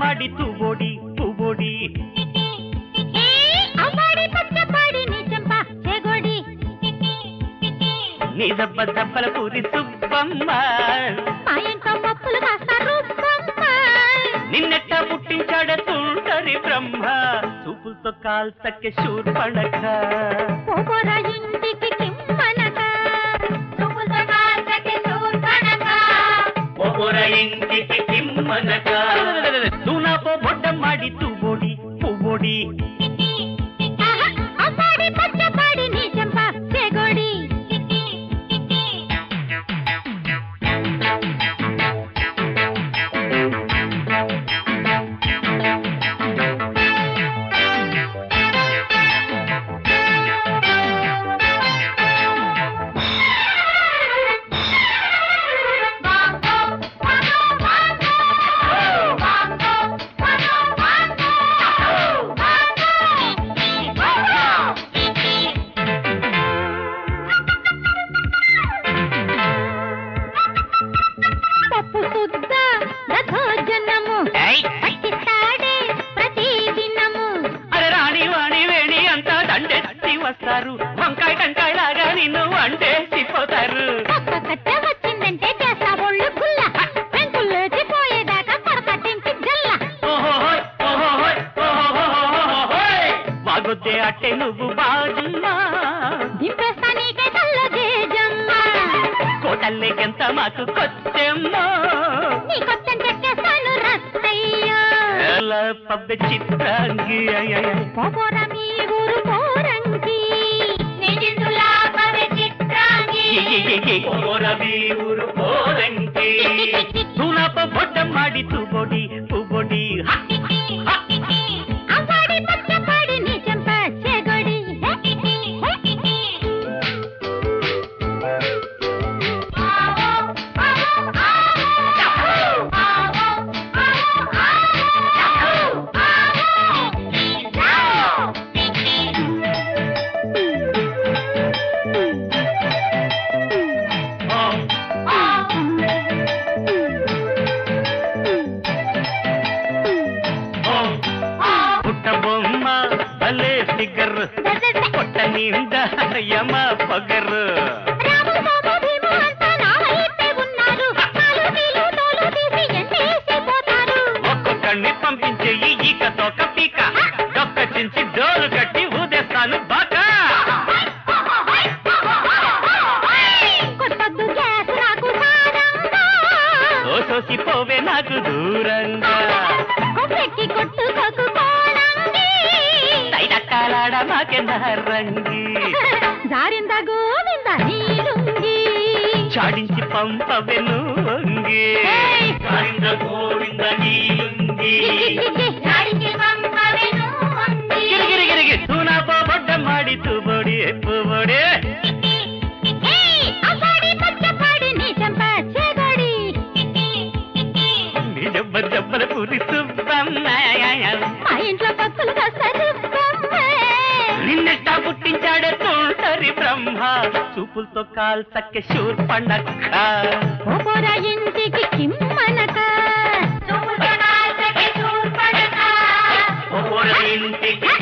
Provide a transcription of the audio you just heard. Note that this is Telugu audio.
ಮಾಡಿ ತೂಬೋಡಿ ತೂಬೋಡಿ ಅಮ್ಮಾಡಿ ಪಚ್ಚಪಾಡಿ ನೀ ಚಂಪ ಚೆಗೋಡಿ నీ దెబ్బ దెబ్బల పూరి సుబ్బమ్మ మా ఇంట్లో పప్పులు కాస్తారు నిన్నెట్ట పుట్టించాడ తుంటరి బ్రహ్మ చూపులతో కాల్చకే శూర్పణఖ పోపోరా ఇంటికి కిమ్మనక చూపులతో కాల్చకే శూర్పణఖ పోపోరా ఇంటికి కిమ్మనక తూనాపో బొడ్డం మాడి తూబోడి పువ్వోడి అమ్మాడి పచ్చపాడి నీ చంప చెగోడి వంకాయ టంకాయలాగా నిన్ను అంటేసిపోతారు వచ్చిందంటే చేస్తా ఒళ్ళు గుల్ల పెంకులు లేచిపోయేదాకా కొరకటించి జల్ల వాగొద్దే అట్టే నువ్వు బాజుమ్మా దింపేస్తా నీకే తల్లజేజమ్మ కోటల్లేకెంత మాకు కొత్తెమ్మో నీ కొత్తని చెక్కేస్తాను రత్తయ్యో పబ్బ చిత్రాంగి పోపోరా మీ ఊరు పోరంగి ఊరు పోరంగి తూనాప బొడ్డం మాడి తూబొడి పువ్వొడి అవ్వాడి పచ్చపాడి నీ చెంప చెగొడి పొట్ట నిండా యమ పగరు ఒక్కొక్కడిని పంపించే ఈక తోక పీక డొక్క చించి డోలు కట్టి ఊదేస్తాను బాకా ఓ సోసిపోవే నాకు దూరంగా మాకెందరంగి జారింద గోవింద నీలుంగి చాడించి పంపవెను వంగి జారింద గోవింద నీలుంగి గిరిగిరిగిరిగి తూనాపో బొడ్డ మాడి తూబొడి ఎప్పుబొడి నీ జబ్బ జబ్బల పూరి సుబ్బమ్మ మా ఇంట్లో పప్పులు కాస్తారు నిన్నెట్టా పుట్టించాడే తుంటరి బ్రహ్మ చూపులతో కాల్చకే శూర్పణఖ పోపోరా ఇంటికి కిమ్మనక ఇంటికి